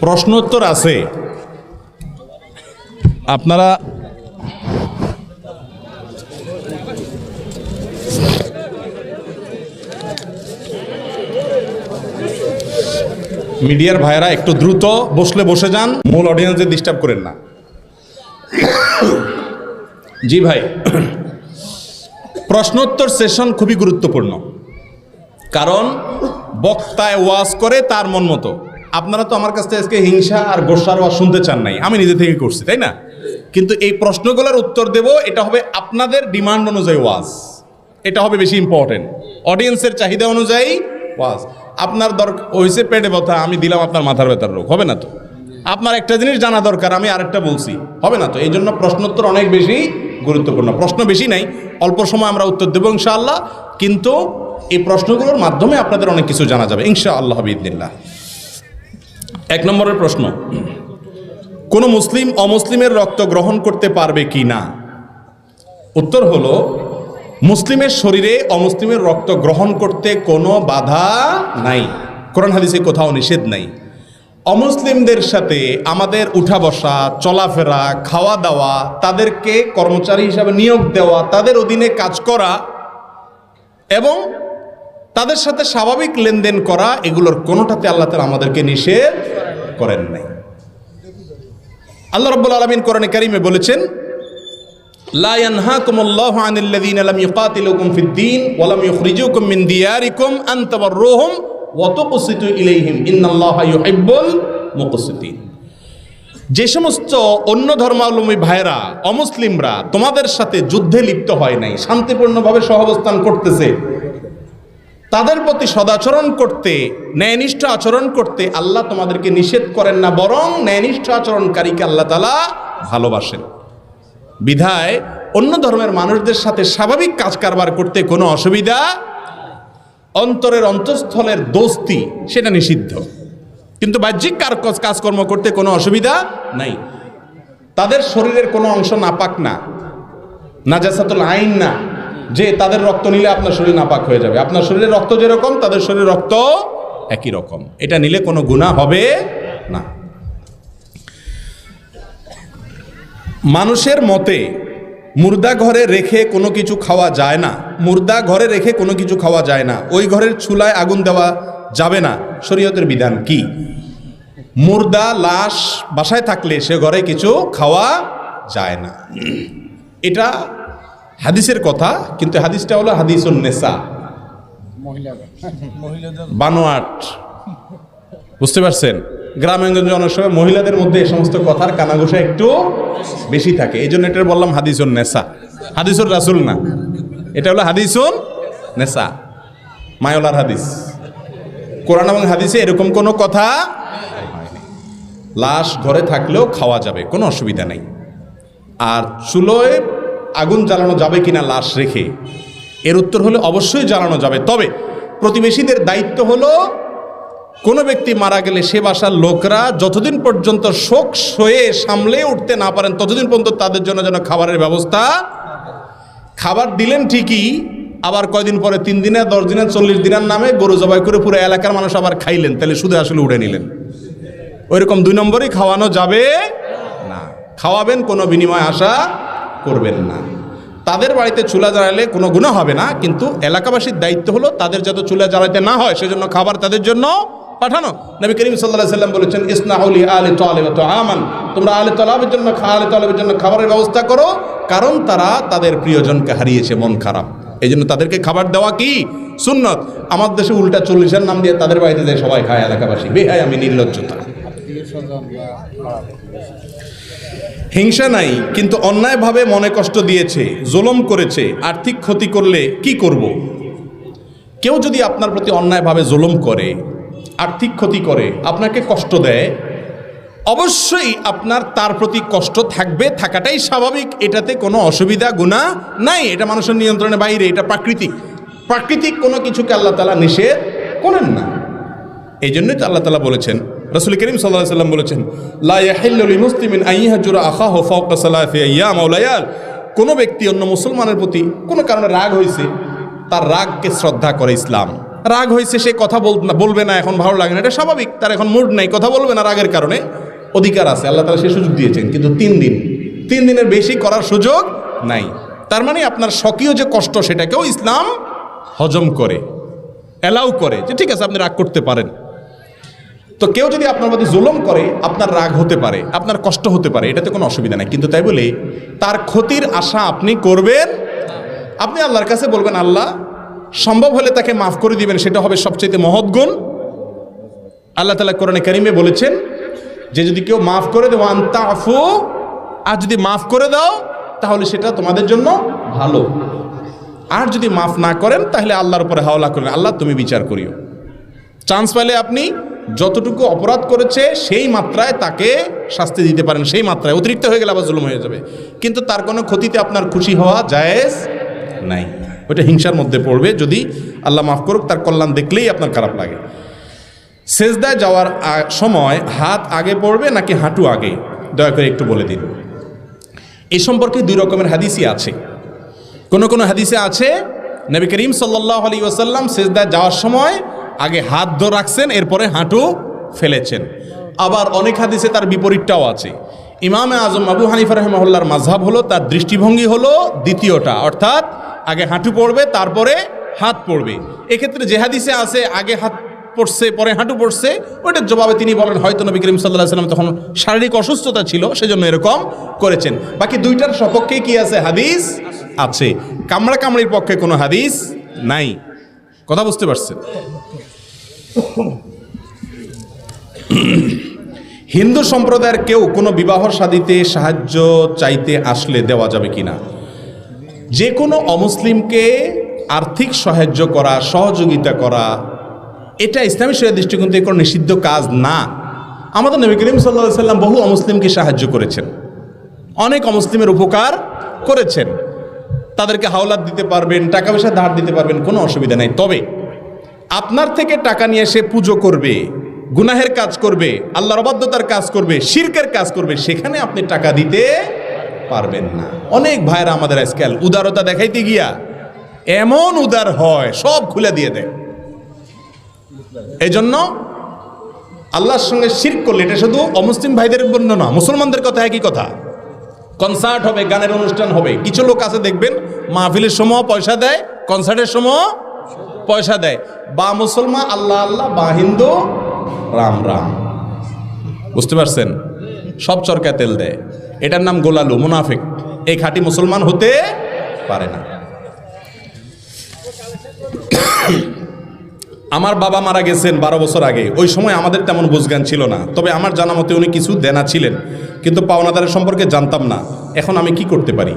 প্রশ্নোত্তর আছে, আপনারা মিডিয়ার ভাইরা একটু দ্রুত বসলে বসে যান, মূল অডিয়েন্সে ডিস্টার্ব করেন না। জি ভাই, প্রশ্নোত্তর সেশন খুবই গুরুত্বপূর্ণ, কারণ বক্তায় ওয়াজ করে তার মন মতো। আপনারা তো আমার কাছ থেকে আজকে হিংসা আর গোসার ওয়াজ শুনতে চান নাই, আমি নিজে থেকে করছি, তাই না? কিন্তু এই প্রশ্নগুলোর উত্তর দেব, এটা হবে আপনাদের ডিমান্ড অনুযায়ী ওয়াজ, এটা হবে বেশি ইম্পর্টেন্ট। অডিয়েন্সের চাহিদা অনুযায়ী ওয়াজ। আপনার দরকার হয়েছে পেটে ব্যথা, আমি দিলাম আপনার মাথার ব্যথার রোগ, হবে না তো? আপনার একটা জিনিস জানা দরকার, আমি আরেকটা বলছি, হবে না তো? এই জন্য প্রশ্নোত্তর অনেক বেশি গুরুত্বপূর্ণ। প্রশ্ন বেশি নাই, অল্প সময় আমরা উত্তর দেবো ইনশাআল্লাহ, কিন্তু এই প্রশ্নগুলোর মাধ্যমে আপনাদের অনেক কিছু জানা যাবে ইনশাআল্লাহ বিইذনিল্লাহ। 1 নম্বরের প্রশ্ন, কোন মুসলিম অমুসলিমের রক্ত গ্রহণ করতে পারবে কি না? উত্তর হলো, মুসলিমের শরীরে অমুসলিমের রক্ত গ্রহণ করতে কোনো বাধা নাই, কোরআন হাদিসে কোথাও নিষেধ নাই। অমুসলিমদের সাথে আমাদের উঠা বসা, চলাফেরা, খাওয়া দাওয়া, তাদেরকে কর্মচারী হিসাবে নিয়োগ দেওয়া, তাদের অধীনে কাজ করা এবং তাদের সাথে স্বাভাবিক লেনদেন করা, এগুলোর কোনোটাতে আল্লাহ তাআলা আমাদেরকে নিষেধ করেন নাই। আল্লাহ রাব্বুল আলামিন কোরআনে কারীমে বলেছেন, লা ইয়ানহাকুমুল্লাহু আনিল্লাযীনা লাম ইউকাতিলুকুম ফিদ-দীন ওয়া লাম ইউখরিজুকুম মিন দিয়ারিকুম আন তাবাররুহুম ওয়া তুকসিতু ইলাইহিম ইন্নাল্লাহা ইউহিব্বুল মুকসিতিন। যে সমস্ত অন্য ধর্মাবলম্বী ভাইরা, অমুসলিমরা তোমাদের সাথে যুদ্ধে লিপ্ত হয় নাই, শান্তিপূর্ণভাবে সহাবস্থান করতেছে, তাদের প্রতি সদাচরণ করতে, ন্যায়নিষ্ঠ আচরণ করতে আল্লাহ তোমাদেরকে নিষেধ করেন না, বরং ন্যায়নিষ্ঠ আচরণকারীকে আল্লাহ তাআলা ভালোবাসেন। বিধায় অন্য ধর্মের মানুষদের সাথে স্বাভাবিক কাজ কারবার করতে কোনো অসুবিধা, অন্তরের অন্তঃস্থলের দোস্তি সেটা নিষিদ্ধ, কিন্তু বাহ্যিক কাজকর্ম করতে কোনো অসুবিধা নাই। তাদের শরীরের কোনো অংশ নাপাক না, নাজাসাতুল আইন না, যে তাদের রক্ত নিলে আপনার শরীর নাপাক হয়ে যাবে। আপনার শরীরের রক্ত যেরকম তাদের শরীরের রক্ত একই রকম, এটা নিলে কোনো গুনাহ হবে না। মানুষের মতে মুর্দা ঘরে রেখে কোনো কিছু খাওয়া যায় না, মুর্দা ঘরে রেখে কোনো কিছু খাওয়া যায় না, ওই ঘরের চুলায় আগুন দেওয়া যাবে না, শরীয়তের বিধান কি? মুর্দা লাশ বাসায় থাকলে সে ঘরে কিছু খাওয়া যায় না, এটা হাদিসের কথা, কিন্তু হাদিসটা হলো হাদিসুন নেসা, বানোয়াট, বুঝতে পারছেন? গ্রামেগঞ্জে অনেক সময় মহিলাদের মধ্যে এই সমস্ত কথার কানাঘোষা একটু বেশি থাকে, এই জন্য এটা বললাম হাদিসুন নেসা, হাদিসুর রাসূল না, এটা হলো হাদিসুন নেসা, মায়োলার হাদিস। কোরআন এবং হাদিসে এরকম কোনো কথা, লাশ ঘরে থাকলেও খাওয়া যাবে, কোনো অসুবিধা নেই। আর চুলোয় আগুন জ্বালানো যাবে কিনা লাশ রেখে, এর উত্তর হলো অবশ্যই জ্বালানো যাবে। তবে প্রতিবেশীদের দায়িত্ব হলো, কোনো ব্যক্তি মারা গেলে সে বাসার লোকরা যতদিন পর্যন্ত শোক সয়ে সামলে উঠতে না পারেন ততদিন পর্যন্ত তাদের জন্য যেন খাবারের ব্যবস্থা, খাবার দিলেন ঠিকই, আবার কয়দিন পরে 3 দিনে 10 দিনে 40 দিনের নামে গরু জবাই করে পুরো এলাকার মানুষ আবার খাইলেন, তাহলে শুধু আসলে উড়ে নিলেন। ওইরকম 2 নম্বরই খাওয়ানো যাবে না, খাওয়াবেন কোনো বিনিময় আশা করবেন না। তাদের বাড়িতে চুলা জ্বালালে কোনো গুনাহ হবে না, কিন্তু এলাকাবাসীর দায়িত্ব হলো তাদের যাতে চুলা জ্বালাতে না হয় সেজন্য খাবার তাদের জন্য পাঠানো। নবী করিম সাল্লাল্লাহু আলাইহি সাল্লাম বলেছেন, ইসনাউ লি আলি তালিব তুআমান, তোমরা আলে তালিবের জন্য খাবারের ব্যবস্থা করো, কারণ তারা তাদের প্রিয়জনকে হারিয়েছে, মন খারাপ, এই জন্য তাদেরকে খাবার দেওয়া কি সুন্নত। আমার দেশে উল্টা 40-এর নাম দিয়ে তাদের বাড়িতে যায় সবাই খায়, এলাকাবাসী, বেহায় আমি নির্লজ্জতা। হিংসা নাই, কিন্তু অন্যায়ভাবে মনে কষ্ট দিয়েছে, জুলুম করেছে, আর্থিক ক্ষতি করলে কি করব? কেউ যদি আপনার প্রতি অন্যায়ভাবে জুলুম করে, আর্থিক ক্ষতি করে, আপনাকে কষ্ট দেয়, অবশ্যই আপনার তার প্রতি কষ্ট থাকবে, থাকাটাই স্বাভাবিক, এটাতে কোনো অসুবিধা গুনাহ নাই, এটা মানুষের নিয়ন্ত্রণের বাইরে, এটা প্রাকৃতিক কোনো কিছুকে আল্লাহ তাআলা নিষেধ করেন না। এই জন্যই তো আল্লাহ তাআলা বলেছেন, রাসূল করিম সাল্লাল্লাহু আলাইহি ওয়াসাল্লাম বলেছেন, লা ইয়াহিল্লু লিমুসলিমিন আন ইয়াহজুরা আখাহু ফাওকা সালাসি আইয়াম ওয়া লায়াল, কোনো ব্যক্তি অন্য মুসলমানের প্রতি কোনো কারণে রাগ হয়েছে, তার রাগকে শ্রদ্ধা করে ইসলাম, রাগ হয়েছে, সে কথা বলবে না, এখন ভালো লাগে না, এটা স্বাভাবিক, তার এখন মুড নাই, কথা বলবে না, রাগের কারণে অধিকার আছে, আল্লাহ তাআলা সে সুযোগ দিয়েছেন। কিন্তু 3 দিনের বেশি করার সুযোগ নাই। তার মানে আপনার স্বকীয় যে কষ্ট সেটাকেও ইসলাম হজম করে, অ্যালাউ করে, যে ঠিক আছে আপনি রাগ করতে পারেন। তো কেউ যদি আপনার প্রতি জুলুম করে, আপনার রাগ হতে পারে, আপনার কষ্ট হতে পারে, এটাতে কোনো অসুবিধা নাই। কিন্তু তাই বলে তার ক্ষতির আশা আপনি করবেন। আপনি আল্লাহর কাছে বলবেন, আল্লাহ সম্ভব হলে তাকে মাফ করে দিবেন, সেটা হবে সবচেয়ে মহৎ গুণ। আল্লাহ তাআলা কোরআনে কারিমে বলেছেন যে যদি কেউ মাফ করে দেও আনতা আফু, আর যদি মাফ করে দাও তাহলে সেটা তোমাদের জন্য ভালো। আর যদি মাফ না করেন তাহলে আল্লাহর উপরে হাওলা করেন, আল্লাহ তুমি বিচার করিও। চান্স পাইলে আপনি যতটুকু অপরাধ করেছে সেই মাত্রায় তাকে শাস্তি দিতে পারেন, সেই মাত্রায়। অতিরিক্ত হয়ে গেলে আবার জুলুম হয়ে যাবে। কিন্তু তার কোনো ক্ষতিতে আপনার খুশি হওয়া জায়েজ নাই, ওইটা হিংসার মধ্যে পড়বে। যদি আল্লাহ মাফ করুক, তার কল্যাণ দেখলেই আপনার খারাপ লাগে। সেজদায় যাওয়ার সময় হাত আগে পড়বে নাকি হাঁটু আগে, দয়া করে একটু বলে দিন। এই সম্পর্কে 2 রকমের হাদিসই আছে। কোন হাদিসে আছে নবী করিম সাল্লাল্লাহু আলাইহি ওয়াসাল্লাম সেজদায় যাওয়ার সময় আগে হাত ধরে রাখছেন, এরপরে হাঁটু ফেলেছেন। আবার অনেক হাদিসে তার বিপরীতটাও আছে। ইমামে আজম আবু হানিফা রাহিমাহুল্লাহর মাযহাব হলো, তার দৃষ্টিভঙ্গি হলো দ্বিতীয়টা, অর্থাৎ আগে হাঁটু পড়বে তারপরে হাত পড়বে। এক্ষেত্রে যে হাদিসে আছে আগে হাত পড়ছে পরে হাঁটু পড়ছে, ওইটার জবাবে তিনি বলেন হয়তো নবী করিম সাল্লাল্লাহু আলাইহি ওয়াসাল্লাম তখন শারীরিক অসুস্থতা ছিল, সেজন্য এরকম করেছেন। বাকি দুইটার সপক্ষে কি আছে? হাদিস আছে। কামড়াকামড়ির পক্ষে কোনো হাদিস নাই। কথা বুঝতে পারছেন? হিন্দু সম্প্রদায়ের কেউ কোনো বিবাহ শাদীতে সাহায্য চাইতে আসলে দেওয়া যাবে কিনা? যে কোনো অমুসলিমকে আর্থিক সাহায্য করা, সহযোগিতা করা, এটা ইসলামী শরীয়তের দৃষ্টিকোণ থেকে কোনো নিষিদ্ধ কাজ না। আমাদের নবী করিম সাল্লাল্লাহু আলাইহি ওয়াসাল্লাম বহু অমুসলিমকে সাহায্য করেছেন, অনেক অমুসলিমের উপকার করেছেন। তাদেরকে হাওলাত দিতে পারবেন, টাকা পয়সা ধার দিতে পারবেন, কোনো অসুবিধা নেই। তবে আপনার থেকে টাকা নিয়ে এসে পুজো করবে, গুনাহের কাজ করবে, আল্লাহর অবাধ্যতার কাজ করবে, শিরকের কাজ করবে, সেখানে আপনি টাকা দিতে পারবেন না। অনেক ভাইরা আমাদের আজকাল উদারতা দেখাইতে গিয়া এমন উদার হয়, সব খুলে দিয়ে দেয়। এই জন্য আল্লাহর সঙ্গে শিরক করলে, এটা শুধু অমুসলিম ভাইদের জন্য না, মুসলমানদের কথা একই কথা। কনসার্ট হবে, গানের অনুষ্ঠান হবে, কিছু লোক আছে দেখবেন মাহফিলের সময় পয়সা দেয়, কনসার্টের সময় পয়সা দেয়। বা মুসলমান আল্লাহ আল্লাহ, বা হিন্দু রাম রাম। বুঝতে পারছেন? সব চরকায় তেল দেয়। এটার নাম গোলালু, মুনাফিক। এই খাঁটি মুসলমান হতে পারে না। আমার বাবা মারা গেছেন 12 বছর আগে। ওই সময় আমাদের তেমন বুঝজ্ঞান ছিল না, তবে আমার জানা মতে উনি কিছু দেনা ছিলেন, কিন্তু পাওনাদারের সম্পর্কে জানতাম না। এখন আমি কি করতে পারি?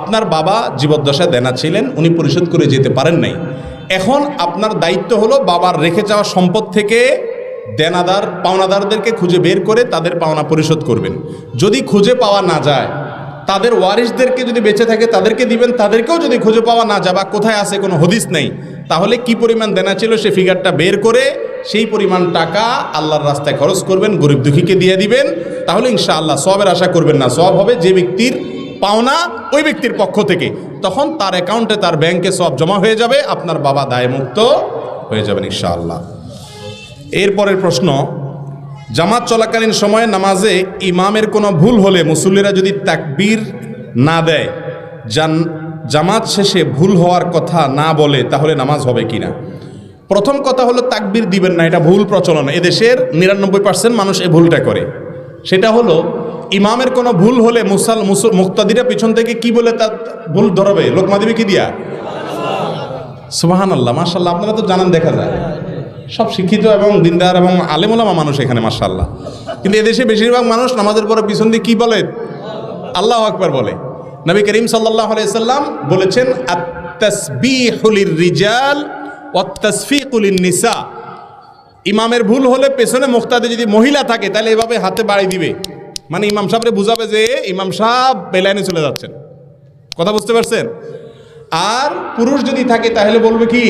আপনার বাবা জীবদ্দশায় দেনা ছিলেন, উনি পরিশোধ করে যেতে পারেন নাই। এখন আপনার দায়িত্ব হলো বাবার রেখে যাওয়া সম্পদ থেকে দেনাদার পাওনাদারদেরকে খুঁজে বের করে তাদের পাওনা পরিশোধ করবেন। যদি খুঁজে পাওয়া না যায়, তাদের ওয়ারিসদেরকে যদি বেঁচে থাকে তাদেরকে দিবেন। তাদেরকেও যদি খুঁজে পাওয়া না যায় বা কোথায় আছে কোনো হদিস নেই, তাহলে কি পরিমাণ দেনা ছিল সে ফিগারটা বের করে সেই পরিমাণ টাকা আল্লাহর রাস্তায় খরচ করবেন, গরিব দুঃখীকে দিয়ে দিবেন। তাহলে ইনশাআল্লাহ সওয়াবের আশা করবেন না, সওয়াব হবে যে ব্যক্তির পাওনা ওই ব্যক্তির পক্ষ থেকে। তখন তার অ্যাকাউন্টে, তার ব্যাংকে সওয়াব জমা হয়ে যাবে, আপনার বাবা দায়মুক্ত হয়ে যাবেন ইনশাআল্লাহ। এরপরের প্রশ্ন, জামাত চলাকালীন সময়ে নামাজে ইমামের কোনো ভুল হলে মুসল্লিরা যদি তাকবীর না দেয়, জামাত শেষে ভুল হওয়ার কথা না বলে, তাহলে নামাজ হবে কিনা? প্রথম কথা হলো তাকবীর দিবেন না, এটা ভুল প্রচলন। এদেশের 99% মানুষ এই ভুলটা করে। সেটা হলো ইমামের কোনো ভুল হলে মুক্তাদিরা পিছন থেকে কি বলে তার ভুল ধরবে? লোকমা দিবে কি দিয়া? সুবহানাল্লাহ, মাশাআল্লাহ। আপনারা তো জানেন, দেখা যায় সব শিক্ষিত এবং দিনদার এবং আলেমুলামা মানুষ এখানে, মাশাআল্লাহ। কিন্তু এদেশে বেশিরভাগ মানুষ নামাজের পরে পিছন দিয়ে কি বলে? আল্লাহু আকবার বলে। নবী করিম সাল্লাল্লাহু আলাইহি সাল্লাম বলেছেন, আত-তাসবিহু লির-রিজাল ওয়াত-তাসফিকু লিন-নিসা। ইমামের ভুল হলে পেছনে মুক্তাদি যদি মহিলা থাকে তাহলে এভাবে হাতে বাড়ি দিবে, মানে ইমাম সাহেবরে বুঝাবে যে ইমাম সাহেব বেলাইনে চলে যাচ্ছেন। কথা বুঝতে পারছেন? আর পুরুষ যদি থাকে তাহলে বলবে কি?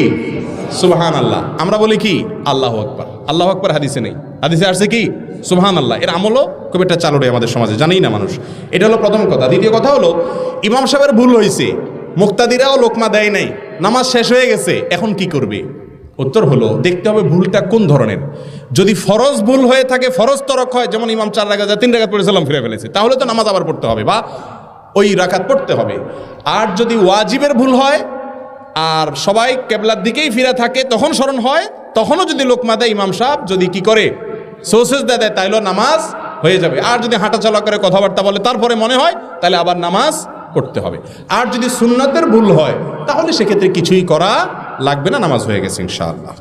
সুবহানাল্লাহ। আমরা বলি কি? আল্লাহু আকবার। আল্লাহু আকবার হাদিসে নেই, হাদিসে আসছে কি? সুবহানাল্লাহ। এর আমলও খুব একটা চালু নেই আমাদের সমাজে, জানেই না মানুষ। এটা হলো প্রথম কথা। দ্বিতীয় কথা হলো, ইমাম সাহেবের ভুল হয়েছে, মুক্তাদিরাও লোকমা দেয় নাই, নামাজ শেষ হয়ে গেছে, এখন কি করবে? উত্তর হলো দেখতে হবে ভুলটা কোন ধরনের। যদি ফরজ ভুল হয়ে থাকে, ফরজ তরক হয়, যেমন ইমাম 4 রাকাত 3 রাকাত পড়ে সালাম ফিরে ফেলেছে, তাহলে তো নামাজ আবার পড়তে হবে বা ওই রাকাত পড়তে হবে। আর যদি ওয়াজিবের ভুল হয় আর সবাই কেবলার দিকেই ফিরে থাকে, তখন স্মরণ হয়, তখনও যদি লোকমা দেয় ইমাম সাহেব, যদি কি করে সেজদা দেয়, তাইলেও নামাজ হয়ে যাবে। আর যদি হাঁটাচলা করে কথাবার্তা বলে তারপরে মনে হয়, তাহলে আবার নামাজ পড়তে হবে। আর যদি সুন্নাতের ভুল হয় তাহলে সেক্ষেত্রে কিছুই করা লাগবে না, নামাজ হয়ে গেছে ইনশাআল্লাহ।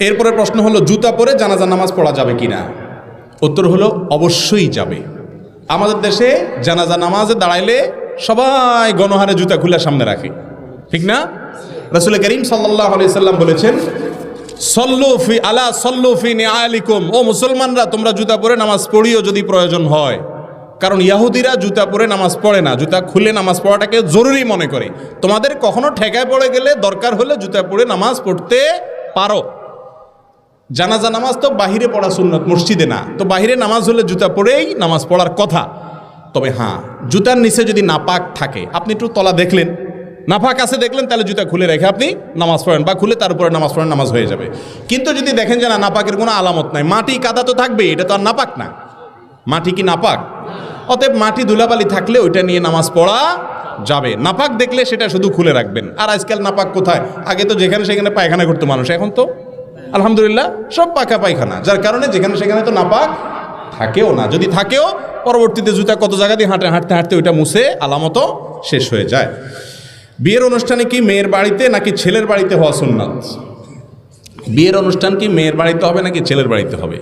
এরপরে প্রশ্ন হলো জুতা পরে জানাজা নামাজ পড়া যাবে কিনা। উত্তর হলো অবশ্যই যাবে। আমাদের দেশে জানাজা নামাজে দাঁড়াইলে সবাই গণহারে জুতা খুলে সামনে রাখে, ঠিক না? রাসূল করিম সাল্লাল্লাহু আলাইহি সাল্লাম বলেছেন, সল্লু ফি আলা সল্লু ফি নিআলিকুম, ও মুসলমানরা তোমরা জুতা পরে নামাজ পড়িও যদি প্রয়োজন হয়। কারণ ইহুদিরা জুতা পরে নামাজ পড়ে না, জুতা খুলে নামাজ পড়াটাকে জরুরি মনে করে। তোমাদের কখনো ঠেকায় পড়ে গেলে দরকার হলে জুতা পরে নামাজ পড়তে পারো। জানাজা নামাজ তো বাহিরে পড়া সুন্নত, মসজিদে না। তো বাহিরে নামাজ হলে জুতা পরেই নামাজ পড়ার কথা। তবে হ্যাঁ, জুতার নিচে যদি নাপাক থাকে, আপনি একটু তলা দেখলেন, নাপাক আছে দেখলেন, তাহলে জুতা খুলে রেখে আপনি নামাজ পড়েন বা খুলে তার উপরে নামাজ পড়েন, নামাজ হয়ে যাবে। কিন্তু যদি দেখেন যে না, নাপাকের কোনো আলামত নাই, মাটি কাদা তো থাকবে, এটা তো আর নাপাক না। মাটি কি নাপাক? অতএব মাটি ধুলাবালি থাকলে ওইটা নিয়ে নামাজ পড়া যাবে। নাপাক দেখলে সেটা শুধু খুলে রাখবেন। আর আজকাল নাপাক কোথায়? আগে তো যেখানে সেখানে পায়খানা করতো মানুষ, এখন তো আলহামদুলিল্লাহ সব পাকা পায়খানা, যার কারণে যেখানে সেখানে তো নাপাক থাকেও না। যদি থাকেও পরবর্তীতে জুতা কত জায়গা দিয়ে হাঁটতে হাঁটতে ওইটা মুছে আলামতও শেষ হয়ে যায়। বিয়ের অনুষ্ঠানে কি মেয়ের বাড়িতে নাকি ছেলের বাড়িতে হওয়া সুন্নাত? বিয়ের অনুষ্ঠান কি মেয়ের বাড়িতে হবে নাকি ছেলের বাড়িতে হবে?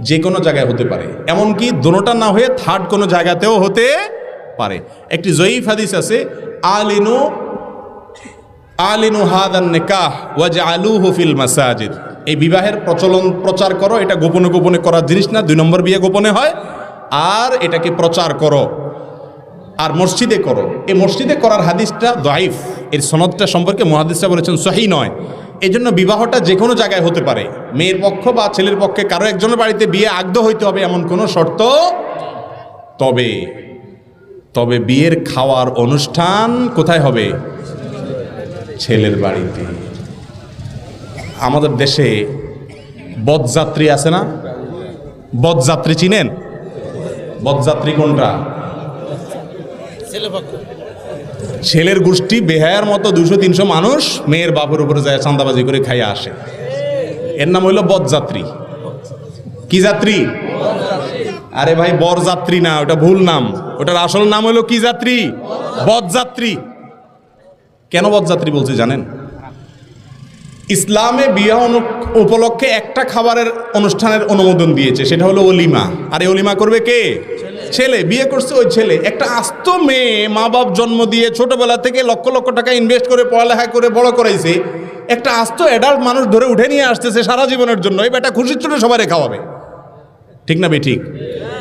যে কোনো জায়গায় হতে পারে, এমনকি দোনোটা না হয়ে থার্ড কোনো জায়গাতেও হতে পারে। একটি জয়ীফ হাদিস আছে, আলিনু হাদান নিকাহ ওয়াজআলুহু ফিল মাসাজিদ, এই বিবাহের প্রচার করো, এটা গোপনে গোপনে করার জিনিস না, 2 নম্বর বিয়ে গোপনে হয়, আর এটাকে প্রচার করো আর মসজিদে করো। এই মসজিদে করার হাদিসটা দাইফ, এর সনদটা সম্পর্কে মুহাদ্দিসরা বলেছেন সহিহ নয়। এই জন্য বিবাহটা যে কোনো জায়গায় হতে পারে, মেয়ের পক্ষ বা ছেলের পক্ষে কারো একজনের বাড়িতে বিয়ে আগদ হইতে হবে এমন কোনো শর্ত। তবে বিয়ের খাওয়ার অনুষ্ঠান কোথায় হবে? ছেলের বাড়িতে। আমাদের দেশে বরযাত্রী আছে না? বরযাত্রী চিনেন? বরযাত্রী কোনটা? ছেলের গোষ্ঠী বেহায়ার মতো 200-300 মানুষ মেয়ের বাপের উপরে যায় চাঁদাবাজি করে খাইয়া আসে, এর নাম হইল বরযাত্রী। কি যাত্রী? আরে ভাই, বরযাত্রী না, ওটা ভুল নাম। ওটার আসল নাম হলো কি যাত্রী? বরযাত্রী। কেন বরযাত্রী বলছে জানেন? ইসলামে বিয়ে উপলক্ষে একটা খাবারের অনুষ্ঠানের অনুমোদন দিয়েছে, সেটা হলো অলিমা। আর এই অলিমা করবে কে? ছেলে। বিয়ে করছে ওই ছেলে। একটা আস্ত মেয়ে, মা বাপ জন্ম দিয়ে ছোটবেলা থেকে লক্ষ লক্ষ টাকা ইনভেস্ট করে পড়ালেখা করে বড় করাইছে, একটা আস্ত অ্যাডাল্ট মানুষ ধরে উঠে নিয়ে আসতেছে সারা জীবনের জন্য। এই বেটা খুশির ছোট সবাই খাওয়াবে, ঠিক না ঠিক?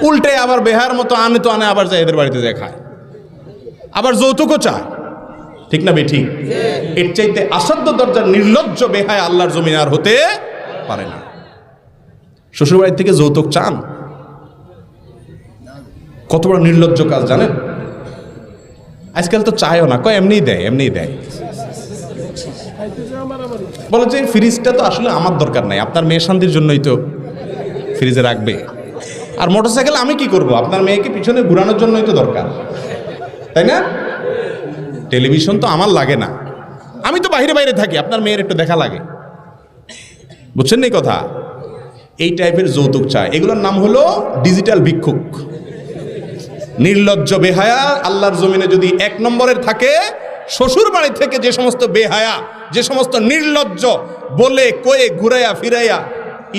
উল্টে আবার বেহার মতো আনে তো আনে, আবার যায় এদের বাড়িতে যায় খায়, আবার যৌতুকও চায়, ঠিক না ঠিক? এর চাইতে আসাধ্য দরজার নির্লজ্জ বেহায় আল্লাহর জমিনে আর হতে পারে না। শ্বশুর বাড়ি থেকে যৌতুক চান, কত বড় নির্লজ্জ কাজ জানেন? আজকাল তো চায়ও না, কয় এমনিই দেয়। বলে যে ফ্রিজটা তো আসলে আমার দরকার নাই, আপনার মেয়ের শান্তির জন্যই তো ফ্রিজে রাখবে। আর মোটরসাইকেল আমি কি করব? আপনার মেয়েকে পিছনে ঘুরানোর জন্যই তো দরকার, তাই না? টেলিভিশন তো আমার লাগে না, আমি তো বাইরে থাকি, আপনার মেয়ের একটু দেখা লাগে। বুঝছেন এই কথা? এই টাইপের যৌতুক চায়, এগুলোর নাম হলো ডিজিটাল ভিক্ষুক। নির্লজ্জ বেহায়া আল্লাহর জমিনে যদি 1 নম্বরের থাকে, শ্বশুর বাড়ি থেকে যে সমস্ত বেহায়া, যে সমস্ত নির্লজ্জ বলে কয়ে ঘুরাইয়া ফিরাইয়া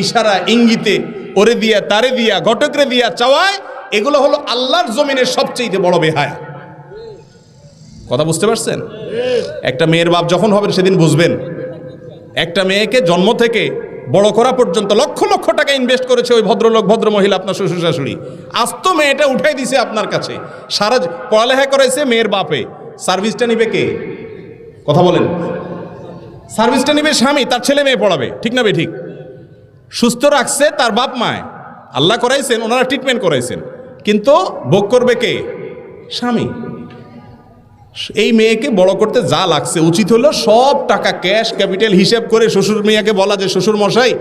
ইশারা ইঙ্গিতে ওরে দিয়া তারে দিয়া ঘটকরে দিয়া চাওয়ায়, এগুলো হলো আল্লাহর জমিনের সবচেয়ে বড় বেহায়া। কথা বুঝতে পারছেন? একটা মেয়ের বাপ যখন হবেন সেদিন বুঝবেন। একটা মেয়েকে জন্ম থেকে বড় করা পর্যন্ত লক্ষ লক্ষ টাকা ইনভেস্ট করেছে ওই ভদ্রলোক ভদ্র মহিলা, আপনার শ্বশুর শাশুড়ি। আস্ত মেয়েটা উঠাই দিছে আপনার কাছে, সারা পড়ালেখা করাইছে মেয়ের বাপে। সার্ভিসটা নিবে কে? কথা বলেন। সার্ভিসটা নিবে স্বামী, তার ছেলে মেয়ে পড়াবে, ঠিক না ঠিক? সুস্থ রাখছে তার বাপ মায়, আল্লাহ করাইছেন, ওনারা ট্রিটমেন্ট করাইছেন, কিন্তু ভোগ করবে কে? স্বামী। এই মেয়েকে বড় করতে যা লাগছে উচিত হলো সব টাকা ক্যাশ ক্যাপিটাল হিসাব করে শ্বশুর মেয়েকে বলা যে শ্বশুর মশাই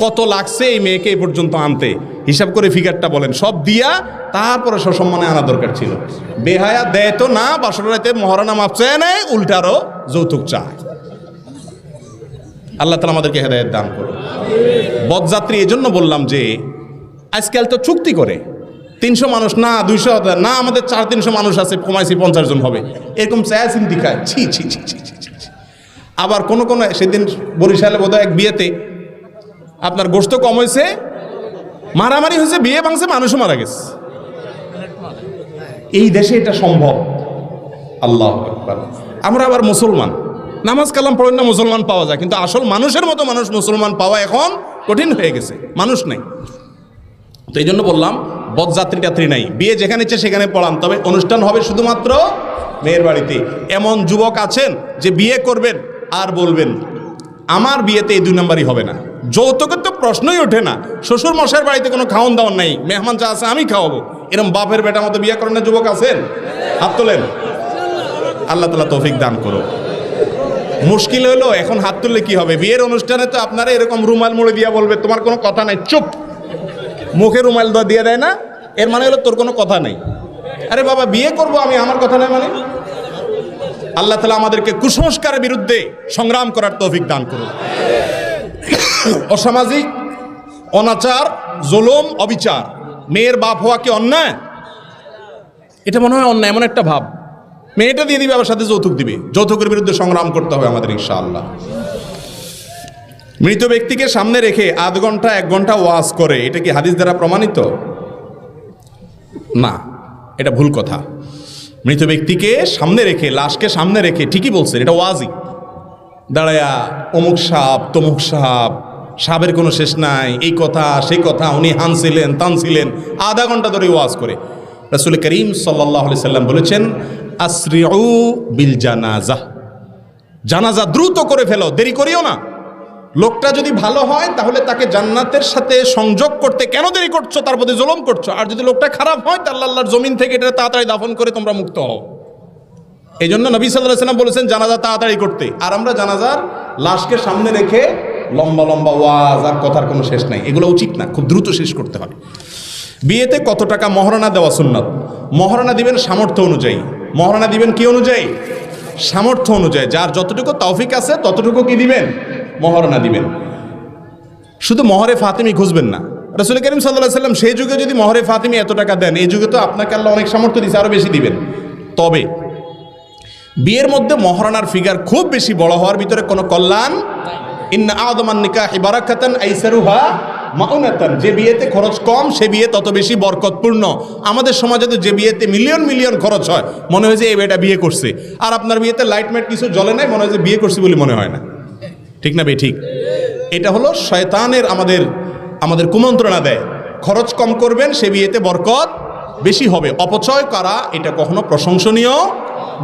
কত লাগছে এই মেয়েকে এই পর্যন্ত আনতে, হিসাব করে ফিগারটা বলেন, সব দিয়া তারপরে সসম্মানে আনা দরকার ছিল। বেহায়া দেয় তো না, বাসর রাতে মহারণা মাপ চায় নেয়, উল্টারও যৌতুক চায়। আল্লাহ তাআলা আমাদেরকে হেদায়েত দান করুন। বরযাত্রী এজন্য বললাম যে আজকাল তো চুক্তি করে 300 মানুষ না 200 না, আমাদের 400-300 মানুষ আছে, কমাইছি 50 জন হবে, এরকম চায়া চিন্তি খায়। ছি ছি ছি ছি ছি ছি। আবার কোন সেদিন বরিশালে বোধহয় এক বিয়েতে আপনার গোশত কম হয়েছে, মারামারি হয়েছে, বিয়ে ভাঙছে, মানুষও মারা গেছে। এই দেশে এটা সম্ভব? আল্লাহু আকবার। আমরা আবার মুসলমান, নামাজ কালাম পড়েন না, মুসলমান পাওয়া যায়, কিন্তু আসল মানুষের মতো মানুষ মুসলমান পাওয়া এখন কঠিন হয়ে গেছে, মানুষ নেই। তো এই জন্য বললাম বরযাত্রী টাত্রী নাই, বিয়ে যেখানে ইচ্ছে সেখানে পড়ান, তবে অনুষ্ঠান হবে শুধুমাত্র মেয়ের বাড়িতে। এমন যুবক আছেন যে বিয়ে করবেন আর বলবেন আমার বিয়েতে এই 2 নম্বরই হবে না, যৌতুকের তো প্রশ্নই ওঠে না, শ্বশুর মশাইয়ের বাড়িতে কোনো খাওয়ান দাওয়ান নাই, মেহমান যা আছে আমি খাওয়াবো, এরকম বাপের বেটা মতো বিয়ে করেন না যুবক আছেন? হাত তোলেন। আল্লাহ তাআলা তৌফিক দান করো। মুশকিল হলো এখন হাত তুললে কি হবে? বিয়ের অনুষ্ঠানে তো আপনারা এরকম রুমাল মুড়ে দিয়া বলবে তোমার কোনো কথা নাই, চুপ। মুখে রুমাল দিয়ে দেয় না, এর মানে হলো তোর কোনো কথা নেই। আরে বাবা বিয়ে করব আমি, আমার কথা নাই মানে? আল্লাহ তাআলা আমাদেরকে কুসংস্কারের বিরুদ্ধে সংগ্রাম করার তৌফিক দান করুন। অসামাজিক অনাচার, জুলুম, অবিচার, মেয়ের বাপ হওয়া কি অন্যায়? এটা মনে হয় অন্যায়, এমন একটা ভাব। মেয়েটা দিয়ে দিবে আবার সাথে যৌতুক দিবে, যৌতুকের বিরুদ্ধে সংগ্রাম করতে হবে আমাদের ইনশাআল্লাহ। মৃত ব্যক্তিকে সামনে রেখে 0.5 ঘন্টা 1 ঘন্টা ওয়াজ করে, এটা কি হাদিস দ্বারা প্রমাণিত? না, এটা ভুল কথা। মৃত ব্যক্তিকে সামনে রেখে, লাশকে সামনে রেখে ঠিকই বলছেন, এটা ওয়াজই। দাঁড়ায়া অমুক সাপ তমুক সাপ, সাপের কোনো শেষ নাই, এই কথা সেই কথা, উনি হানছিলেন তানছিলেন, 0.5 ঘন্টা ধরে ওয়াজ করে। রাসূল করিম সাল্লাল্লাহু আলাইহি সাল্লাম বলেছেন আসরিউ বিল জানাজা, জানাজা দ্রুত করে ফেলো, দেরি করিও না। লোকটা যদি ভালো হয় তাহলে তাকে জান্নাতের সাথে সংযোগ করতে কেন দেরি করছো, তার প্রতি জুলুম করছো। আর যদি লোকটা খারাপ হয় তাহলে আল্লাহর জমিন থেকে এটা তাড়াতাড়ি দাফন করে তোমরা মুক্ত হও। এই জন্য নবী সাল্লাল্লাহু আলাইহি ওয়াসাল্লাম বলেছেন জানাজা তাড়াতাড়ি করতে। আর আমরা জানাজার লাশকে সামনে রেখে লম্বা লম্বা ওয়াজ আর কথার কোনো শেষ নাই, এগুলো উচিত না, খুব দ্রুত শেষ করতে হবে। বিয়েতে কত টাকা মহারণা দেওয়া সুন্নাত? মহারণা দিবেন সামর্থ্য অনুযায়ী। মহারণা দিবেন কি অনুযায়ী? সামর্থ্য অনুযায়ী। যার যতটুকু তৌফিক আছে ততটুকু কি দিবেন? মহারণা দিবেন। শুধু মহরে ফাতিমি খুঁজবেন না। রাসূল করিম সাল্লাল্লাহু আলাইহি ওয়াসাল্লাম সেই যুগে যদি মহরে ফাতিমি এত টাকা দেন, এই যুগে তো আপনাকে আল্লাহ অনেক সামর্থ্য দিয়েছে, আরো বেশি দিবেন। তবে বিয়ের মধ্যে মহারণার ফিগার খুব বেশি বড় হওয়ার ভিতরে কোনো কল্যাণ। ইন্না আযমান নিকাহি বারাকাতান আইসারুহা মাউনাতান, যে বিয়েতে খরচ কম সে বিয়ে তত বেশি বরকতপূর্ণ। আমাদের সমাজে তো যে বিয়েতে মিলিয়ন মিলিয়ন খরচ হয়, মনে হয় যে এই বেটা বিয়ে করছে, আর আপনার বিয়েতে লাইট মাইট কিছু জ্বলে নাই, মনে হয় যে বিয়ে করছে বলে মনে হয় না। ঠিক না বে ঠিক? এটা হলো শয়তানের আমাদের কুমন্ত্রণা দেয়। খরচ কম করবেন সে বিয়েতে বরকত বেশি হবে। অপচয় করা এটা কখনো প্রশংসনীয়।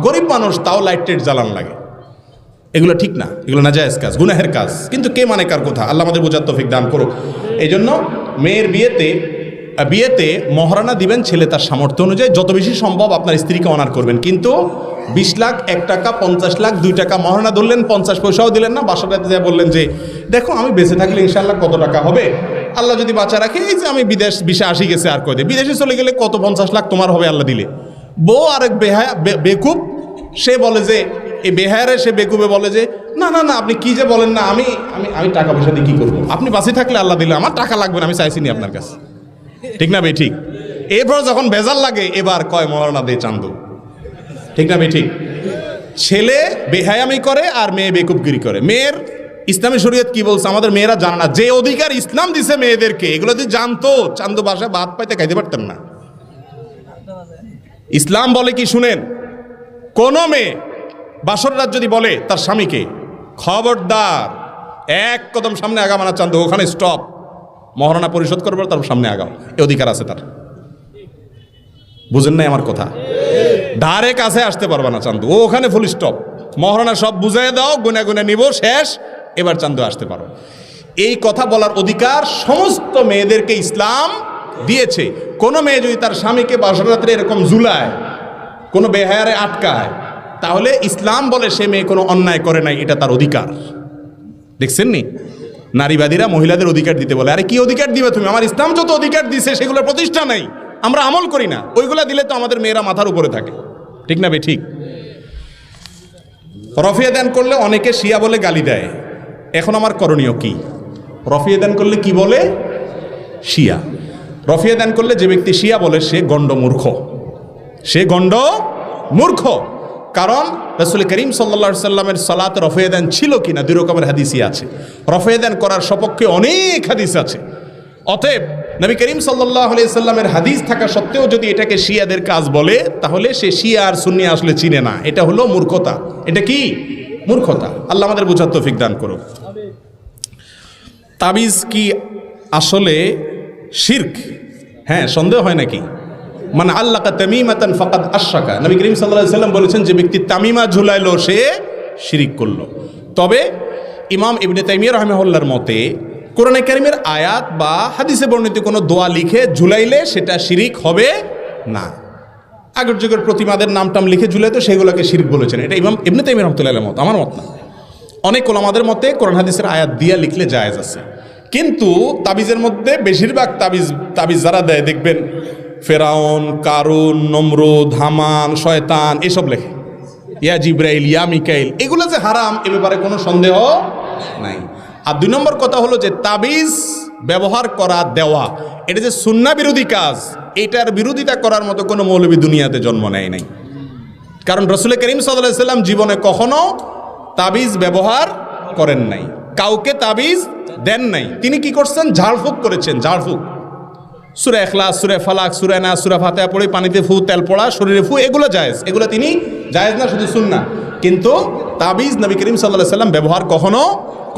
গরিব মানুষ তাও লাইট টাইট জ্বালান লাগে, এগুলো ঠিক না, এগুলো নাজায়েজ কাজ, গুনাহের কাজ। কিন্তু কে মানে কার কথা? আল্লাহ আমাদের বোঝার তৌফিক দান করুক। এই জন্য মেয়ের বিয়েতে মহারণা দিবেন ছেলে তার সামর্থ্য অনুযায়ী, যত বেশি সম্ভব আপনার স্ত্রীকে অনার করবেন। কিন্তু 20 লাখ 1 টাকা 50 লাখ 2 টাকা মহারণা ধরলেন, 50 পয়সাও দিলেন না, বাসাটাতে যা বললেন যে দেখো আমি বেঁচে থাকলে ইনশাআল্লাহ কত টাকা হবে, আল্লাহ যদি বাঁচা রাখে, এই যে আমি বিদেশ ভিসা আসি গেছে আর কয়দিন, বিদেশে চলে গেলে কত 50 লাখ তোমার হবে আল্লাহ দিলে। বউ আরেক বেকুব, সে বলে যে এই বেহায়ারে সে বেকুবে বলে যে না না না আপনি কি যে বলেন না, আমি আমি আমি টাকা পয়সা দিয়ে কি করবো, আপনি বাঁচে থাকলে আল্লাহ দিলে, আমার টাকা লাগবে না, আমি চাইছি নি আপনার কাছে। ঠিক না বে ঠিক? এরপর যখন ভেজাল লাগে এবার কয় মহারণা দে চান্দু। ঠিক না বে ঠিক? ছেলে বেহায়ামি করে আর মেয়ে বেকুবগিরি করে। মেয়ের ইসলামী শরীয়ত কি বলছে আমাদের মেয়েরা জানে না। যে অধিকার ইসলাম দিছে মেয়েদেরকে, এগুলো যদি জানতো চান্দু বাসায় ভাত পাইতে খাইতে পারতেন না। ইসলাম বলে কি শুনেন, কোন মেয়ে বাসর রাত যদি বলে তার স্বামীকে খবরদার 1 কদম সামনে আগাও না চান্দু, ওখানে স্টপ, মহারণা পরিশোধ করবার তার সামনে আগাও, এই অধিকার আছে তার। বুঝেন নাই আমার কথা? ধারে কাছে আসতে পারবে না চান্দু, ও ওখানে ফুল স্টপ, মহারণা সব বুঝাই দাও, গুনে গুনে নিব, শেষ, এবার চান্দু আসতে পারো। এই কথা বলার অধিকার সমস্ত মেয়েদেরকে ইসলাম দিয়েছে। কোনো মেয়ে যদি তার স্বামীকে বাসর রাত্রে এরকম ঝুলায়, কোনো বেহায়ারে আটকায়, তাহলে ইসলাম বলে সে মেয়ে কোনো অন্যায় করে নাই, এটা তার অধিকার। দেখছেন নি, নারীবাদীরা মহিলাদের অধিকার দিতে বলে। আরে কি অধিকার দিবে তুমি? আমার ইসলাম যত অধিকার দিছে সেগুলোর প্রতিষ্ঠা নাই, আমরা আমল করি না। ওইগুলা দিলে তো আমাদের মেয়েরা মাথার উপরে থাকে, ঠিক না বে ঠিক? রফিয়া দান করলে অনেকে শিয়া বলে গালি দেয়। এখন আমার করণীয় কি? রফিয়া দান করলে কি বলে? শিয়া। রফিয়া দান করলে যে ব্যক্তি শিয়া বলে সে গণ্ড মূর্খ, সে গণ্ড মূর্খ। কারণ রাসূল করিম সাল্লাল্লাহু আলাইহি সাল্লামের সালাতে রফিয়া দান ছিল কিনা দুই রকমের হাদিসই আছে। রফিয়া দান করার সপক্ষে অনেক হাদিস আছে। অতএব নবী করিম সাল্লাল্লাহু আলাইহি সাল্লামের হাদিস থাকা সত্ত্বেও যদি এটাকে শিয়াদের কাজ বলে, তাহলে সে শিয়া আর সুন্নি আসলে চিনে না। এটা হলো মূর্খতা। এটা কি? মূর্খতা। আল্লাহ আমাদের বোঝার তৌফিক দান করুন। তাবিজ কি আসলে শিরক? হ্যাঁ, সন্দেহ হয় নাকি? মানে আল্লাকা তামিমাতান ফাকাদ আশরাকা, নবী করিম সাল্লাল্লাহু আলাইহি সাল্লাম বলেছেন যে ব্যক্তি তামিমা ঝুলাইলো সে শিরিক করলো। তবে ইমাম ইবনে তাইমিয়া রাহিমাহুল্লাহর মতে কোরআনে কারীমের আয়াত বা হাদিসে বর্ণিত কোনো দোয়া লিখে ঝুলাইলে সেটা শিরিক হবে না। আগের যুগের প্রতিমাদের নামটাম লিখে ঝুলাইতো, সেগুলোকে শিরিক বলেছেন। এটা ইমাম ইবনে তাইমিয়া রাহমাতুল্লাহির মত, আমার মত না। অনেক ওলামাদের মতে কোরআন হাদিসের আয়াত দিয়া লিখলে জায়েজ আছে। কিন্তু তাবিজের মধ্যে বেশিরভাগ তাবিজ যারা দেয় দেখবেন ফেরাউন, কারুন, নমরুদ, হামান, শয়তান এসব লেখে, ইয়া জিব্রাইল, ইয়া মিকাইল। এগুলো যে হারাম এ ব্যাপারে কোনো সন্দেহ নাই। আর দুই নম্বর কথা হলো যে তাবিজ ব্যবহার করা, দেওয়া, এটা যে সুন্নাহ বিরোধী কাজ, এটার বিরোধিতা করার মতো কোনো মৌলবী দুনিয়াতে জন্ম নেয় নাই। কারণ রাসূল করিম সাল্লাল্লাহু আলাইহি সাল্লাম জীবনে কখনো তাবিজ ব্যবহার করেন নাই, কাউকে তাবিজ দেন নাই। তিনি কি করছেন? ঝাড়ফুঁক করেছেন। ঝাড়ফুঁক, সূরা ইখলাস, সূরা ফালাক, সূরা নাস, সূরা ফাতিহা পড়ে পানিতে ফু, তেল পড়া, শরীরে ফু, এগুলো জায়েজ। এগুলো তিনি জায়েজ না, শুধু সুন্নাহ। কিন্তু তাবিজ নবী করিম সাল্লাল্লাহু আলাইহি সাল্লাম ব্যবহার কখনো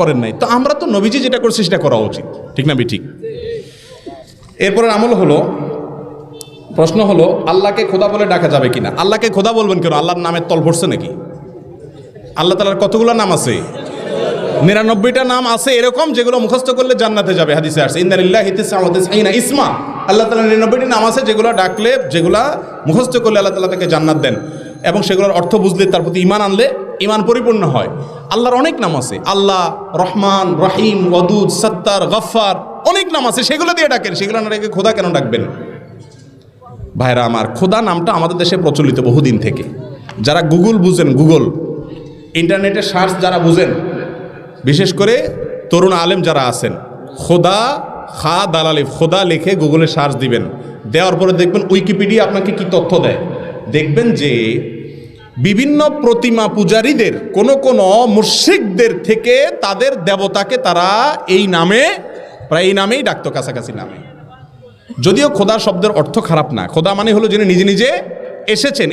করেন নাই। তো আমরা তো নবীজি যেটা করছি সেটা করা উচিত, ঠিক না? ঠিক। এরপরের আমল হলো, প্রশ্ন হলো আল্লাহকে খোদা বলে ডাকা যাবে কিনা? আল্লাহকে খোদা বলবেন কেন? আল্লাহর নামের তল পড়ছে নাকি? আল্লাহ তাআলার কতগুলো নাম আছে? 99টা নাম আছে এরকম, যেগুলো মুখস্থ করলে জান্নাতে যাবে। হাদিসে আসছে ইন্না লিল্লাহি 99 ইসমা, আল্লাহ তাআলার 99টি নাম আছে যেগুলো ডাকলে, যেগুলা মুখস্থ করলে আল্লাহ তাআলা তাকে জান্নাত দেন, এবং সেগুলোর অর্থ বুঝলে, তার প্রতি ঈমান আনলে ঈমান পরিপূর্ণ হয়। আল্লাহর অনেক নাম আছে, আল্লাহ, রহমান, রহিম, ওয়াদুদ, সত্তার, গফফার, অনেক নাম আছে, সেগুলো দিয়ে ডাকেন। সেগুলো না ডেকে খোদা কেন ডাকবেন? ভাইরা আমার, খোদা নামটা আমাদের দেশে প্রচলিত বহুদিন থেকে। যারা গুগল বুঝেন, গুগল ইন্টারনেটে সার্চ যারা বুঝেন, বিশেষ করে তরুণ আলেম যারা আছেন, খোদা, খা দালালিফ, খোদা লিখে গুগলে সার্চ দিবেন। দেওয়ার পরে দেখবেন উইকিপিডিয়া আপনাকে কি তথ্য দেয়। দেখবেন যে বিভিন্ন প্রতিমা পূজারীদের কোনো মুশরিকদের থেকে তাদের দেবতাকে তারা এই নামে, প্রায় এই নামেই ডাকতো, কাছাকাছি নামে। যদিও খোদা শব্দের অর্থ খারাপ না। খোদা মানে হলো যিনি নিজে নিজে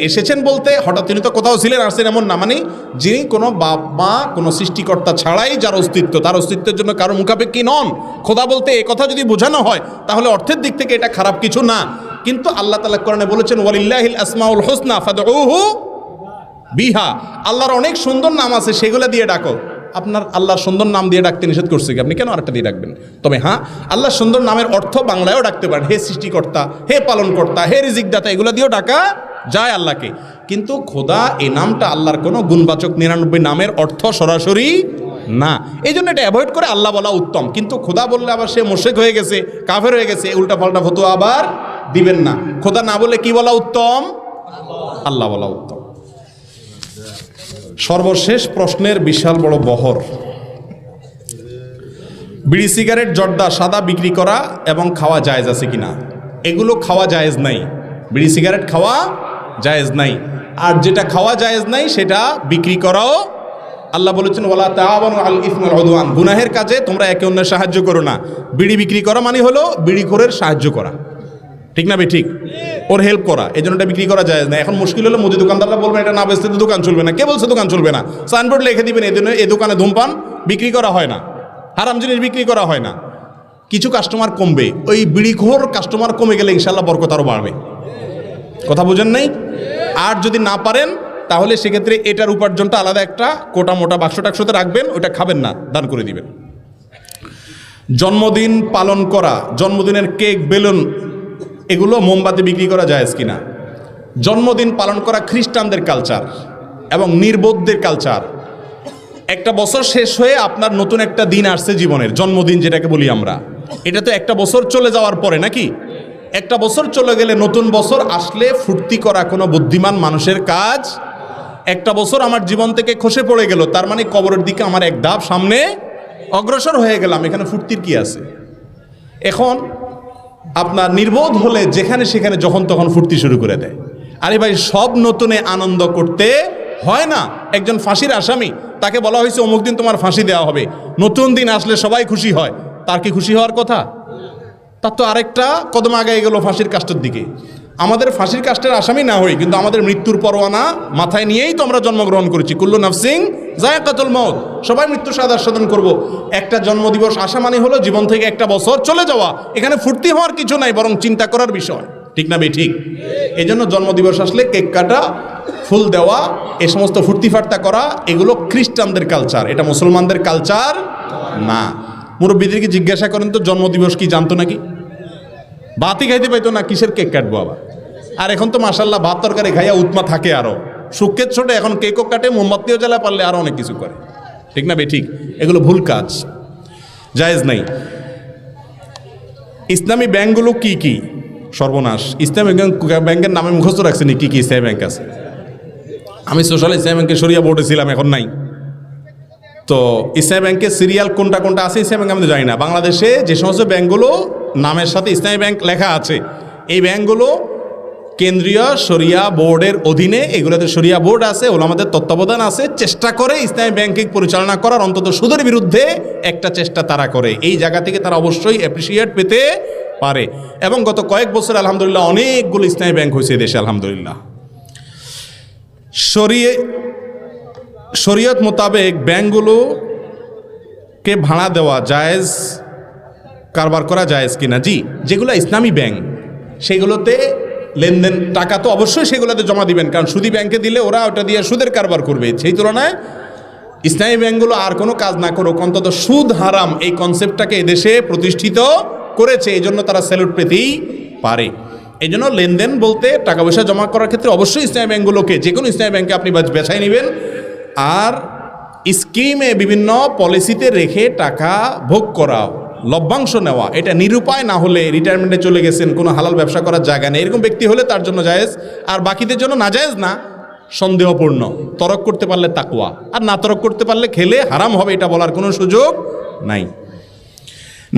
এসেছেন বলতে হঠাৎ তিনি তো কোথাও ছিলেন, আসছেন এমন না। মানে যিনি কোনো বাপ মা, কোনো সৃষ্টিকর্তা ছাড়াই যার অস্তিত্ব, তার অস্তিত্বের জন্য কারো মুখাপেক্ষী নন। খোদা বলতে এ কথা যদি বোঝানো হয় তাহলে অর্থের দিক থেকে এটা খারাপ কিছু না। কিন্তু আল্লাহ তাআলা কোরআনে বলেছেন ওয়ালিল্লাহিল আসমাউল হুসনা ফাদউহু বিহা, আল্লাহর অনেক সুন্দর নাম আছে, সেগুলো দিয়ে ডাকো। আপনার আল্লাহর সুন্দর নাম দিয়ে ডাকতে নিষেধ করছে কি? আপনি কেন আরেকটা দিয়ে ডাকবেন? তবে হ্যাঁ, আল্লাহর সুন্দর নামের অর্থ বাংলায়ও ডাকতে পারেন। হে সৃষ্টিকর্তা, হে পালনকর্তা, হে রিজিকদাতা, এগুলো দিয়েও ডাকা যায় আল্লাহকে। কিন্তু খোদা এই নামটা আল্লাহর কোনো গুণবাচক 99 নামের অর্থ সরাসরি না। এই জন্য এটা অ্যাভয়েড করে আল্লাহ বলা উত্তম। কিন্তু খোদা বললে আবার সে মুশরিক হয়ে গেছে, কাফের হয়ে গেছে, উল্টা পাল্টা ফতোয়া আবার দিবেন না। খোদা না বলে কি বলা উত্তম? আল্লাহ বলা উত্তম। সর্বশেষ প্রশ্নের বিশাল বড় বহর। বিড়ি, সিগারেট, জর্দা, সাদা বিক্রি করা এবং খাওয়া জায়েজ আছে কিনা? এগুলো খাওয়া জায়েজ নাই। বিড়ি, সিগারেট খাওয়া জায়েজ নাই। আর যেটা খাওয়া জায়েজ নাই সেটা বিক্রি করাও, আল্লাহ বলেছেন ওয়ালা তাআওয়ানু আলাল ইসমি ওয়াল উদওয়ান, গুনাহের কাজে তোমরা একে অন্যের সাহায্য করো না। বিড়ি বিক্রি করা মানে হলো বিড়িখোরের সাহায্য করা, ঠিক না? ঠিক, ওর হেল্প করা। এই জন্য এটা বিক্রি করা যায় না। এখন মুশকিল হলো মুদি দোকানদাররা বলবেন এটা না বেচতে তো দোকান চলবে না। কে বলছে দোকান চলবে না? সাইনবোর্ড লিখে দিবেন এই দোকানে ধূমপান বিক্রি করা হয় না, হারাম জিনিস বিক্রি করা হয় না। কিছু কাস্টমার কমবে, ওই বিড়িখোর কাস্টমার কমে গেলে ইনশাল্লাহ বরকত আরও বাড়বে। কথা বুঝেন নাই? আর যদি না পারেন তাহলে সেক্ষেত্রে এটার উপার্জনটা আলাদা একটা কোটা মোটা বাক্স টাক্সতে রাখবেন, ওটা খাবেন না, দান করে দিবেন। জন্মদিন পালন করা, জন্মদিনের কেক, বেলুন, এগুলো মোমবাতি বিক্রি করা জায়েজ কিনা? জন্মদিন পালন করা খ্রিস্টানদের কালচার, এবং নির্বোধদের কালচার। একটা বছর শেষ হয়ে আপনার নতুন একটা দিন আসছে জীবনের, জন্মদিন যেটাকে বলি আমরা। এটা তো একটা বছর চলে যাওয়ার পরে নাকি? একটা বছর চলে গেলে নতুন বছর আসলে ফুর্তি করা কোনো বুদ্ধিমান মানুষের কাজ। একটা বছর আমার জীবন থেকে খসে পড়ে গেল, তার মানে কবরের দিকে আমার এক ধাপ সামনে অগ্রসর হয়ে গেলাম, এখানে ফুর্তির কি আছে? এখন আপনার নির্বোধ হলে যেখানে সেখানে যখন তখন ফুর্তি শুরু করে দেয়। আরে ভাই, সব নতুনে আনন্দ করতে হয় না। একজন ফাঁসির আসামি, তাকে বলা হয়েছে অমুক দিন তোমার ফাঁসি দেওয়া হবে, নতুন দিন আসলে সবাই খুশি হয়, তার কি খুশি হওয়ার কথা? তার তো আরেকটা কদম আগে গেল ফাঁসির কাষ্টের দিকে। আমাদের ফাঁসির কাষ্টের আসামি না হই, কিন্তু আমাদের মৃত্যুর পরোয়ানা মাথায় নিয়েই তো আমরা জন্মগ্রহণ করেছি। কুল্লু নাফসিং যায়কাতুল মউত, সবাই মৃত্যুর স্বাদ আস্বাদন করব। একটা জন্মদিবস আসা মানে হলো জীবন থেকে একটা বছর চলে যাওয়া। এখানে ফুর্তি হওয়ার কিছু নাই, বরং চিন্তা করার বিষয়। ঠিক না বে ঠিক? এই জন্য জন্মদিবস আসলে কেক কাটা, ফুল দেওয়া, এ সমস্ত ফুর্তি ফার্তা করা, এগুলো খ্রিস্টানদের কালচার, এটা মুসলমানদের কালচার না। মুরব্বীদেরকে জিজ্ঞাসা করেন তো জন্মদিবস কি জানতো নাকি? ভাতই খাইতে পাইতো না, কিসের কেক কাটবো আবার? আর এখন তো মাশাল্লাহ ভাত তরকারি খাইয়া উৎমা থাকে, আরো সুখের ছোটে এখন কেকও কাটে, মোমবাতিও জ্বালা, পারলে আরো অনেক কিছু করে। ঠিক না বে ঠিক? এগুলো ভুল কাজ, জায়েজ নাই। ইসলামী ব্যাংকগুলো কি কি? সর্বনাশ! ইসলামী ব্যাংকের নামে মুখস্থ রাখছেনি কি কি ইসলামী ব্যাংক আছে। আমি সোশ্যাল ইসলামী ব্যাংকে সরিয়া বোর্ডে ছিলাম, এখন নাই। তো ইসলামী ব্যাংকের সিরিয়াল কোনটা কোনটা আছে ইসলামী ব্যাংক আমি জানি না। বাংলাদেশে যে সমস্ত ব্যাংকগুলো নামের সাথে ইসলামী ব্যাংক লেখা আছে, এই ব্যাংকগুলো কেন্দ্রীয় শরিয়া বোর্ডের অধীনে। এগুলোতে শরিয়া বোর্ড আছে, ওলামাদের তত্ত্বাবধান আছে। চেষ্টা করে ইসলামী ব্যাংকিং পরিচালনা করার, অন্তত সুদের বিরুদ্ধে একটা চেষ্টা তারা করে। এই জায়গা থেকে তারা অবশ্যই অ্যাপ্রিসিয়েট পেতে পারে। এবং গত কয়েক বছর আলহামদুলিল্লাহ অনেকগুলো ইসলামী ব্যাংক হয়েছে দেশে আলহামদুলিল্লাহ। শরীয়ত মোতাবেক ব্যাংকগুলোকে ভাড়া দেওয়া জায়েজ, কারবার করা জায়েজ কিনা? জি, যেগুলো ইসলামী ব্যাংক সেগুলোতে লেনদেন, টাকা তো অবশ্যই সেগুলোতে জমা দিবেন, কারণ সুদী ব্যাংকে দিলে ওরা ওটা দিয়ে সুদের কারবার করবে। সেই তুলনায় ইসলামী ব্যাংকগুলো আর কোনো কাজ না করুক, অন্তত সুদ হারাম এই কনসেপ্টটাকে এদেশে প্রতিষ্ঠিত করেছে, এই জন্য তারা স্যালুট পেতেই পারে। এই জন্য লেনদেন বলতে টাকা পয়সা জমা করার ক্ষেত্রে অবশ্যই ইসলামী ব্যাংকগুলোকে, যে কোনো ইসলামী ব্যাংকে আপনি বেছাই নেবেন। আর স্কিমে বিভিন্ন পলিসিতে রেখে টাকা ভোগ করা, লভ্যাংশ নেওয়া, এটা নিরুপায় না হলে, রিটায়ারমেন্টে চলে গেছেন, কোনো হালাল ব্যবসা করার জায়গা নেই, এরকম ব্যক্তি হলে তার জন্য জায়েজ। আর বাকিদের জন্য না জায়েজ না, সন্দেহপূর্ণ। তরক করতে পারলে তাকওয়া, আর না তরক করতে পারলে খেলে হারাম হবে, এটা বলার কোনো সুযোগ নাই।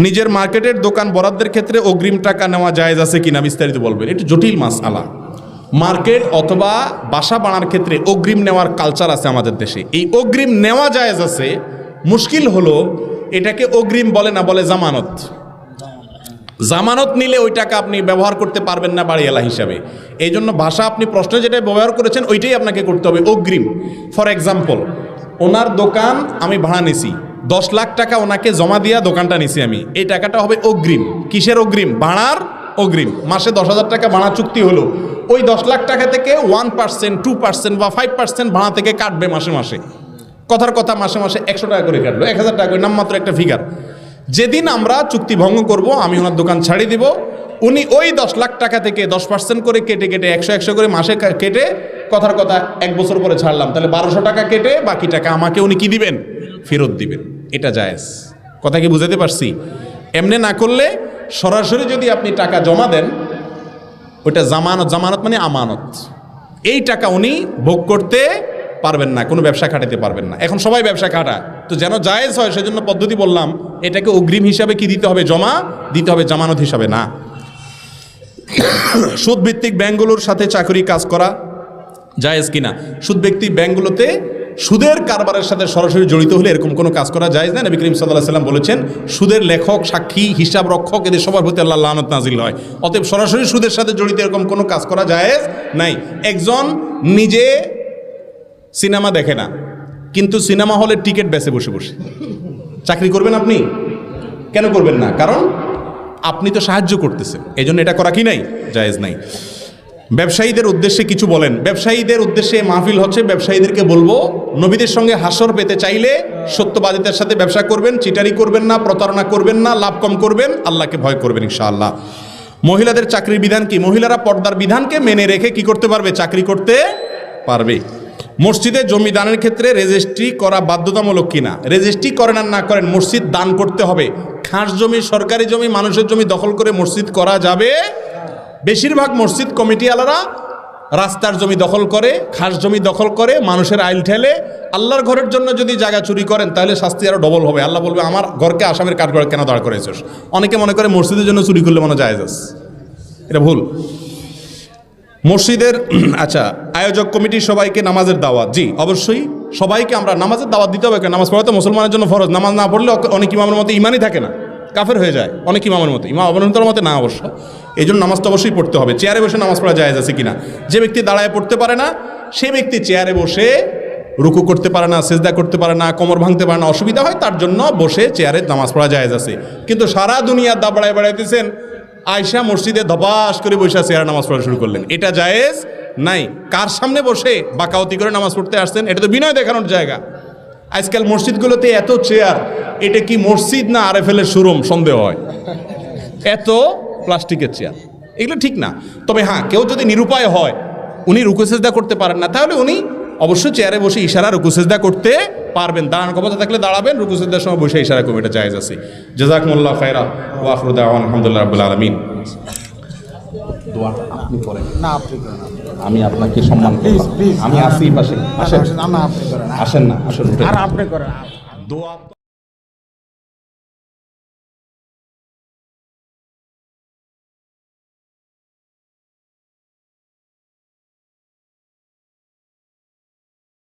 নিজের মার্কেটের দোকান বরাদ্দের ক্ষেত্রে অগ্রিম টাকা নেওয়া জায়েজ আছে কিনা বিস্তারিত বলবেন। এটা জটিল মাসআলা। মার্কেট অথবা বাসা বানার ক্ষেত্রে অগ্রিম নেওয়ার কালচার আছে আমাদের দেশে। এই অগ্রিম নেওয়া জায়েজ আছে, মুশকিল হলো এটাকে অগ্রিম বলে না, বলে জামানত। জামানত নিলে ওই টাকা আপনি ব্যবহার করতে পারবেন না বাড়িওয়ালা হিসাবে। এই জন্য ভাষা আপনি প্রশ্নে যেটা ব্যবহার করেছেন ওইটাই আপনাকে করতে হবে, অগ্রিম। ফর এক্সাম্পল, ওনার দোকান আমি ভাড়া নিছি, 10 লাখ টাকা ওনাকে জমা দিয়া দোকানটা নিছি আমি, এই টাকাটা হবে অগ্রিম। কিসের অগ্রিম? ভাড়ার অগ্রিম। মাসে 10,000 টাকা ভাড়া চুক্তি হলো, ওই 10 লাখ টাকা থেকে 1%, 2% বা 5% ভাড়া থেকে কাটবে মাসে মাসে। কথার কথা, মাসে মাসে 100 টাকা করে কাটলো, 1000 টাকা করে, নামমাত্র একটা ফিগার। যেদিন আমরা চুক্তি ভঙ্গ করব, আমি ওনার দোকান ছাড়িয়ে দিব, উনি ওই 10 লাখ টাকা থেকে 10% করে কেটে কেটে 100 করে মাসে কেটে, কথার কথা 1 বছর পরে ছাড়লাম, তাহলে 1200 টাকা কেটে বাকি টাকা আমাকে উনি কি দিবেন? ফেরত দিবেন। এটা জায়েজ। কথা কি বুঝাতে পারছি? এমনি না করলে, সরাসরি যদি আপনি টাকা জমা দেন, ওইটা জামানত। জামানত মানে আমানত। এই টাকা উনি ভোগ করতে পারবেন না, কোনো ব্যবসা খাটাতে পারবেন না। এখন সবাই ব্যবসা খাটায়, তো যেন জায়েজ হয় সেজন্য পদ্ধতি বললাম, এটাকে অগ্রিম হিসাবে কি দিতে হবে? জমা দিতে হবে, জামানত হিসাবে না। সুদভিত্তিক ব্যাংকগুলোর সাথে চাকরি কাজ করা জায়েজ কিনা? সুদভিত্তিক ব্যাংকগুলোতে সুদের কারবারের সাথে সরাসরি জড়িত হলে এরকম কোনো কাজ করা জায়েজ না। নবী করিম সাল্লাল্লাহু আলাইহি ওয়াসাল্লাম বলেছেন, সুদের লেখক, সাক্ষী, হিসাব রক্ষক, এদের সবার প্রতি আল্লাহর লানত নাজিল হয়। অতএব সরাসরি সুদের সাথে জড়িত এরকম কোনো কাজ করা জায়েজ নাই। একজন নিজে সিনেমা দেখে না, কিন্তু সিনেমা হলের টিকিট বেচে বসে বসে চাকরি করবেন আপনি? কেন করবেন না? কারণ আপনি তো সাহায্য করতেছেন, এই জন্য এটা করা কি নাই? জায়েজ নাই। ব্যবসায়ীদের উদ্দেশ্যে কিছু বলেন। ব্যবসায়ীদের উদ্দেশ্যে মাহফিল হচ্ছে, ব্যবসায়ীদেরকে বলবো, নবীদের সঙ্গে হাসর পেতে চাইলে সত্যবাদিতার সাথে ব্যবসা করবেন, চিটারি করবেন না, প্রতারণা করবেন না, লাভ কম করবেন, আল্লাহকে ভয় করবেন ইনশাআল্লাহ। মহিলাদের চাকরির বিধান কি? মহিলারা পর্দার বিধানকে মেনে রেখে কি করতে পারবে? চাকরি করতে পারবে। মসজিদে জমি দানের ক্ষেত্রে রেজিস্ট্রি করা বাধ্যতামূলক কিনা? রেজিস্ট্রি করেন আর না করেন, মসজিদ দান করতে হবে। খাস জমি, সরকারি জমি, মানুষের জমি দখল করে মসজিদ করা যাবে? বেশিরভাগ মসজিদ কমিটিওয়ালারা রাস্তার জমি দখল করে, খাস জমি দখল করে, মানুষের আইল ঠেলে। আল্লাহর ঘরের জন্য যদি জায়গা চুরি করেন তাহলে শাস্তি আরও ডবল হবে। আল্লাহ বলবে আমার ঘরকে আসামের কাঠগড়ে কেন দাঁড় করেছিস? অনেকে মনে করে মসজিদের জন্য চুরি করলে মনে জায়েজ আছে, এটা ভুল। মসজিদের আচ্ছা, আয়োজক কমিটির সবাইকে নামাজের দাওয়াত। জি অবশ্যই সবাইকে আমরা নামাজের দাওয়াত দিতে হবে। নামাজ পড়া তো মুসলমানের জন্য ফরজ। নামাজ না পড়লে অনেক ইমামের মতো ইমানই থাকে না, কাফের হয়ে যায় অনেক ইমামের মতো। ইমাম অবনতর মতে না অবশ্য, এই জন্য নামাজ তো অবশ্যই পড়তে হবে। চেয়ারে বসে নামাজ পড়া জায়েজ আছে কিনা? যে ব্যক্তি দাঁড়ায় পড়তে পারে না সে ব্যক্তি চেয়ারে বসে রুকু করতে পারে না, সেজদা করতে পারে না, কোমর ভাঙতে পারে না, অসুবিধা হয়, তার জন্য বসে চেয়ারে নামাজ পড়া জায়েজ আছে। কিন্তু সারা দুনিয়া দা বাড়ায় বেড়াইতেছেন, আয়সা মসজিদে ধবাস করে বসে চেয়ারে নামাজ পড়া শুরু করলেন, এটা জায়েজ নাই। কার সামনে বসে বাকাওতি করে নামাজ পড়তে আসছেন? এটা তো বিনয় দেখানোর জায়গা। আজকাল মসজিদগুলোতে এত চেয়ার, এটা কি মসজিদ না আরএফএলের শোরুম সন্দেহ হয়। এত প্লাস্টিকের চেয়ার, এগুলো ঠিক না। তবে হ্যাঁ, কেউ যদি নিরুপায় হয়, উনি রুকু সেজদা করতে পারেন না, তাহলে উনি অবশ্যই চেয়ারে বসে ইশারা রুকু সেজদা করতে পারবেন। দাঁড়ানোর ক্ষমতা থাকলে দাঁড়াবেন, রুকু সেজদার সময় বসে ইশারা করবেন, এটা জায়েজ আছে। জাযাকুমুল্লাহু খায়রা ওয়া আখিরু দাওয়ানা আলহামদুলিল্লাহি রাব্বিল আলামিন। দোয়াটা আপনি করেন না, আপনি করেন। আমি আপনাকে সম্মান করি। প্লিজ আমি আসি পাশে, আসেন না, আপনি করেন। আসেন না, আসেন আর আপনি করেন। দোয়া